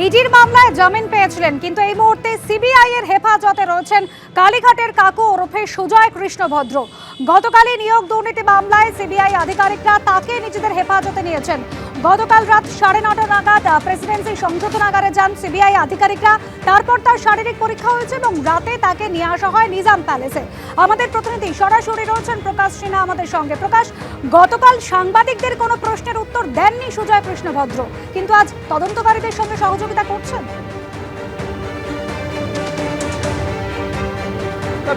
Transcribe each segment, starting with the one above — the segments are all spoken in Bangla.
ইডির মামলায় জামিন পেয়েছিলেন, কিন্তু এই মুহূর্তে সিবিআই এর হেফাজতে রয়েছেন কালীঘাটের কাকু ওরফে সুজয় কৃষ্ণ ভদ্র। গতকালই নিয়োগ দুর্নীতি মামলায় সিবিআই আধিকারিকরা তাকে নিজেদের হেফাজতে নিয়েছেন। গতকাল রাত 9:30 নাগাদ প্রেসিডেন্সি সংশোধনাগারে যান সিবিআই আধিকারিকরা। তারপর তার শারীরিক পরীক্ষা হয়েছে এবং রাতে তাকে নিয়ে আসা হয় নিজাম প্যালেসে। আমাদের প্রতিনিধি সরাসরি রয়েছেন প্রকাশ সিনহা আমাদের সঙ্গে। প্রকাশ, গতকাল সাংবাদিকদের কোনো প্রশ্নের উত্তর দেননি সুজয় কৃষ্ণ ভদ্র, কিন্তু আজ তদন্তকারীদের সঙ্গে সহযোগিতা করছেন।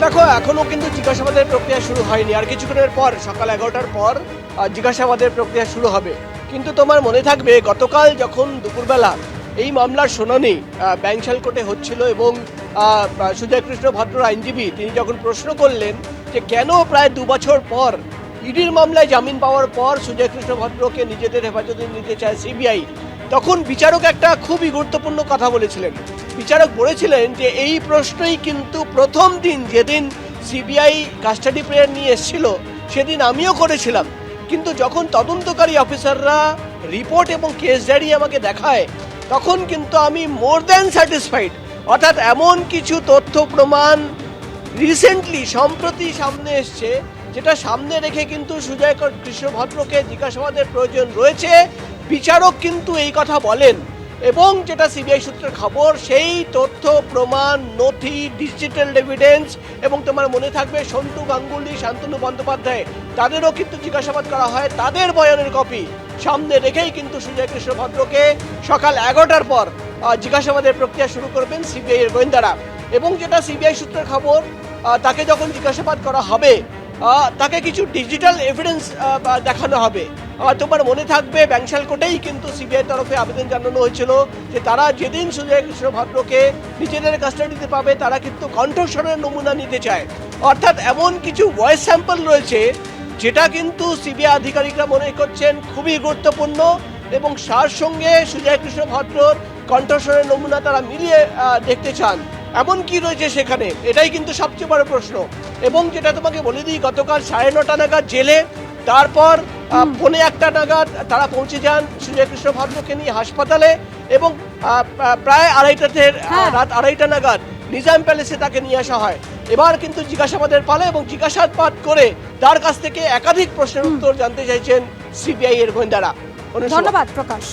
দেখো, এখনো কিন্তু জিজ্ঞাসাবাদের প্রক্রিয়া শুরু হয়নি। আর কিছুক্ষণের পর সকাল 11টার পর জিজ্ঞাসাবাদের প্রক্রিয়া শুরু হবে। কিন্তু তোমার মনে থাকবে গতকাল যখন দুপুরবেলা এই মামলার শুনানি ব্যাংশাল কোর্টে হচ্ছিল এবং সুজয় কৃষ্ণ ভদ্র আইনজীবী তিনি যখন প্রশ্ন করলেন যে কেন প্রায় 2 বছর পর ইডির মামলায় জামিন পাওয়ার পর সুজয় কৃষ্ণ ভদ্রকে নিজেদের হেফাজতে নিতে চায় সিবিআই, তখন বিচারক একটা খুবই গুরুত্বপূর্ণ কথা বলেছিলেন। বিচারক বলেছিলেন যে এই প্রশ্নই কিন্তু প্রথম দিন যেদিন সিবিআই কাস্টাডি প্রেয়ার নিয়ে এসেছিল সেদিন আমিও করেছিলাম, কিন্তু যখন তদন্তকারী অফিসাররা রিপোর্ট এবং কেস ডায়েরি আমাকে দেখায় তখন কিন্তু আমি মোর দ্যান স্যাটিসফাইড। অর্থাৎ এমন কিছু তথ্য প্রমাণ রিসেন্টলি সম্প্রতি সামনে এসছে যেটা সামনে রেখে কিন্তু সুজয় কৃষ্ণ ভদ্রকে জিজ্ঞাসাবাদের প্রয়োজন রয়েছে। বিচারক কিন্তু এই কথা বলেন এবং যেটা সিবিআই সূত্রের খবর, সেই তথ্য প্রমাণ নথি ডিজিটাল এভিডেন্স এবং তোমার মনে থাকবে সন্তু গাঙ্গুলি শান্তনু বন্দ্যোপাধ্যায় তাদেরও কিন্তু জিজ্ঞাসাবাদ করা হয়, তাদের বয়ানের কপি সামনে রেখেই কিন্তু সুজয় কৃষ্ণ ভদ্রকে সকাল 11টার পর জিজ্ঞাসাবাদের প্রক্রিয়া শুরু করবেন সিবিআই এর গোয়েন্দারা। এবং যেটা সিবিআই সূত্রের খবর, তাকে যখন জিজ্ঞাসাবাদ করা হবে তাকে কিছু ডিজিটাল এভিডেন্স দেখানো হবে। তোমার মনে থাকবে ব্যাংশাল কোর্টেই কিন্তু সিবিআই তরফে আবেদন জানানো হয়েছিল যে তারা যেদিন সুজয় কৃষ্ণ ভদ্রকে নিজেদের কাস্টাডিতে পাবে তারা কিন্তু কণ্ঠস্বরের নমুনা নিতে চায়। অর্থাৎ এমন কিছু ভয়েস স্যাম্পল রয়েছে যেটা কিন্তু সিবিআই আধিকারিকরা মনে করছেন খুবই গুরুত্বপূর্ণ এবং তার সঙ্গে সুজয় কৃষ্ণ ভদ্রর কণ্ঠস্বরের নমুনা তারা মিলিয়ে দেখতে চান। এমন কি রয়েছে সেখানে, এটাই কিন্তু সবচেয়ে বড় প্রশ্ন। এবং যেটা তোমাকে বলে দিই, গতকাল 9:30 নাগাদ জেলে, তারপর 1:45 নাগাদ তারা পৌঁছে যান সুজয় কৃষ্ণ ভদ্রকে নিয়ে হাসপাতালে এবং প্রায় রাত 2:30 নাগাদ নিজাম প্যালেসে তাকে নিয়ে আসা হয়। এবার কিন্তু জিজ্ঞাসাবাদের পালা এবং জিজ্ঞাসাবাদ করে তার কাছ থেকে একাধিক প্রশ্নের উত্তর জানতে চাইছেন সিবিআই এর গোয়েন্দারা। ধন্যবাদ প্রকাশ।